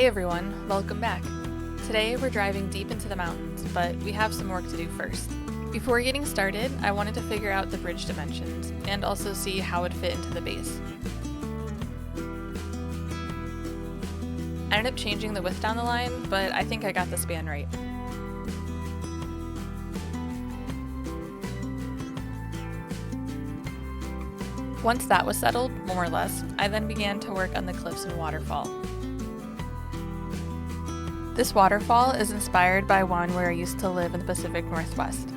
Hey everyone, welcome back. Today we're driving deep into the mountains, but we have some work to do first. Before getting started, I wanted to figure out the bridge dimensions and also see how it fit into the base. I ended up changing the width down the line, but I think I got the span right. Once that was settled, more or less, I then began to work on the cliffs and waterfall. This waterfall is inspired by one where I used to live in the Pacific Northwest.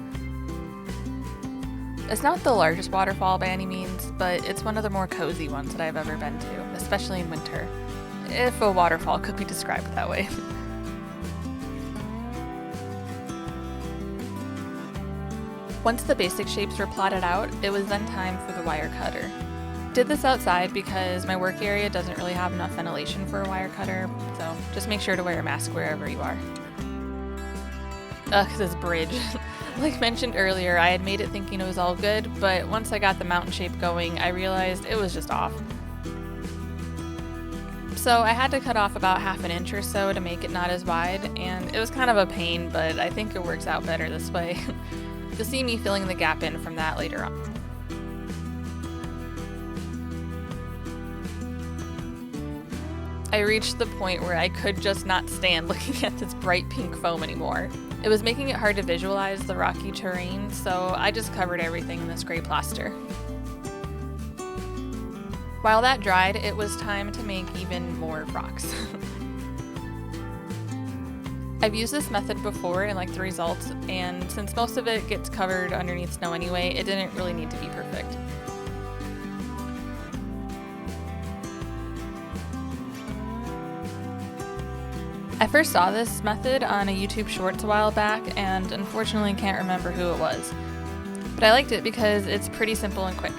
It's not the largest waterfall by any means, but it's one of the more cozy ones that I've ever been to, especially in winter, if a waterfall could be described that way. Once the basic shapes were plotted out, it was then time for the wire cutter. Did this outside because my work area doesn't really have enough ventilation for a wire cutter, so just make sure to wear a mask wherever you are. Ugh, this bridge. Like mentioned earlier, I had made it thinking it was all good, but once I got the mountain shape going, I realized it was just off. So I had to cut off about half an inch or so to make it not as wide, and it was kind of a pain, but I think it works out better this way. You'll see me filling the gap in from that later on. I reached the point where I could just not stand looking at this bright pink foam anymore. It was making it hard to visualize the rocky terrain, so I just covered everything in this gray plaster. While that dried, it was time to make even more rocks. I've used this method before and liked the results, and since most of it gets covered underneath snow anyway, it didn't really need to be perfect. I first saw this method on a YouTube Shorts a while back, and unfortunately can't remember who it was. But I liked it because it's pretty simple and quick.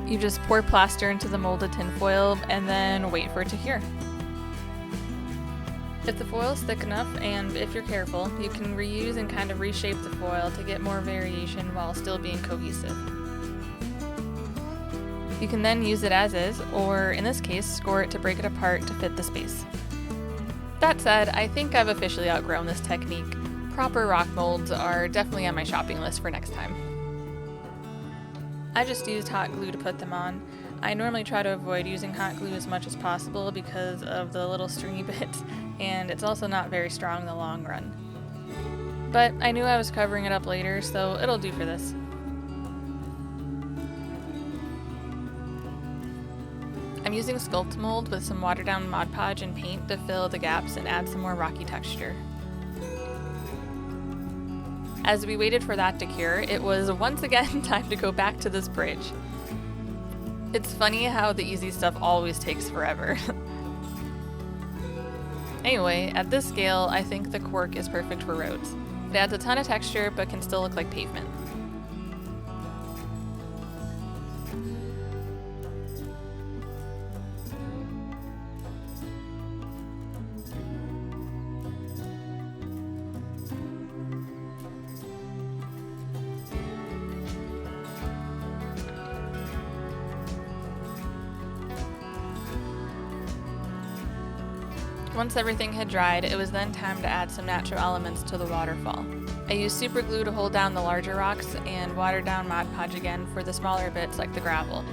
You just pour plaster into the molded tin foil and then wait for it to cure. If the foil is thick enough, and if you're careful, you can reuse and kind of reshape the foil to get more variation while still being cohesive. You can then use it as is, or in this case, score it to break it apart to fit the space. That said, I think I've officially outgrown this technique. Proper rock molds are definitely on my shopping list for next time. I just used hot glue to put them on. I normally try to avoid using hot glue as much as possible because of the little stringy bits, and it's also not very strong in the long run. But I knew I was covering it up later, so it'll do for this. I'm using Sculpt mold with some watered down Mod Podge and paint to fill the gaps and add some more rocky texture. As we waited for that to cure, it was once again time to go back to this bridge. It's funny how the easy stuff always takes forever. Anyway, at this scale, I think the cork is perfect for roads. It adds a ton of texture but can still look like pavement. Once everything had dried, it was then time to add some natural elements to the waterfall. I used super glue to hold down the larger rocks and watered down Mod Podge again for the smaller bits like the gravel.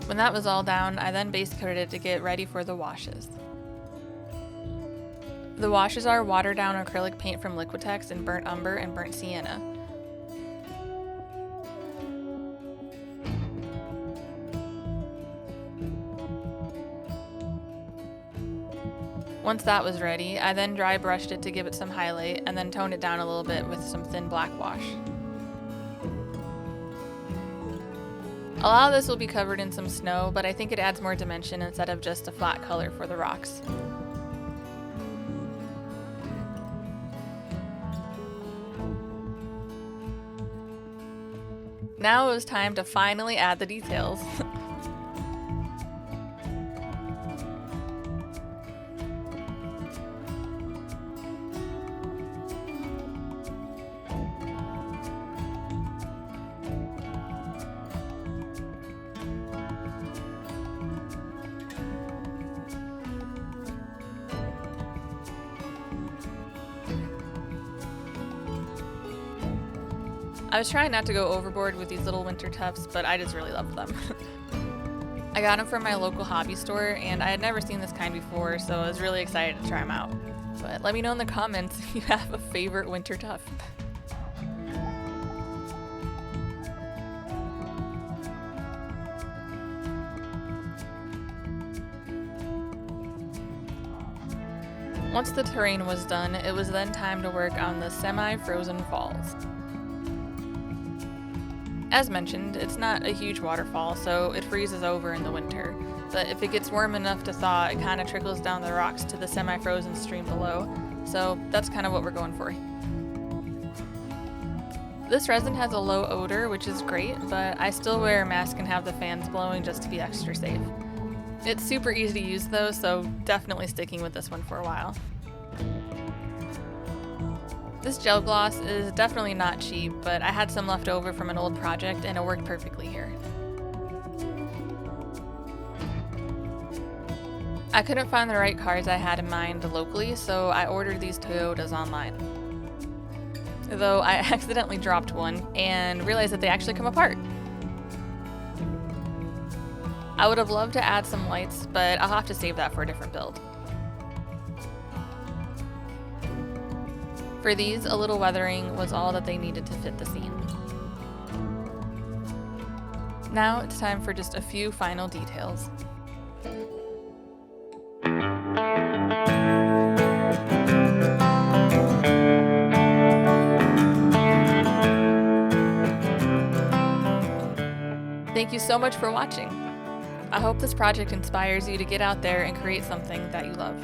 When that was all down, I then base coated it to get ready for the washes. The washes are watered down acrylic paint from Liquitex in burnt umber and burnt sienna. Once that was ready, I then dry brushed it to give it some highlight and then toned it down a little bit with some thin black wash. A lot of this will be covered in some snow, but I think it adds more dimension instead of just a flat color for the rocks. Now it was time to finally add the details. I was trying not to go overboard with these little winter tufts, but I just really loved them. I got them from my local hobby store, and I had never seen this kind before, so I was really excited to try them out. But let me know in the comments if you have a favorite winter tuft. Once the terrain was done, it was then time to work on the semi-frozen falls. As mentioned, it's not a huge waterfall, so it freezes over in the winter, but if it gets warm enough to thaw, it kind of trickles down the rocks to the semi-frozen stream below, so that's kind of what we're going for. This resin has a low odor, which is great, but I still wear a mask and have the fans blowing just to be extra safe. It's super easy to use though, so definitely sticking with this one for a while. This gel gloss is definitely not cheap, but I had some left over from an old project and it worked perfectly here. I couldn't find the right cars I had in mind locally, so I ordered these Toyotas online. Though I accidentally dropped one and realized that they actually come apart. I would have loved to add some lights, but I'll have to save that for a different build. For these, a little weathering was all that they needed to fit the scene. Now it's time for just a few final details. Thank you so much for watching. I hope this project inspires you to get out there and create something that you love.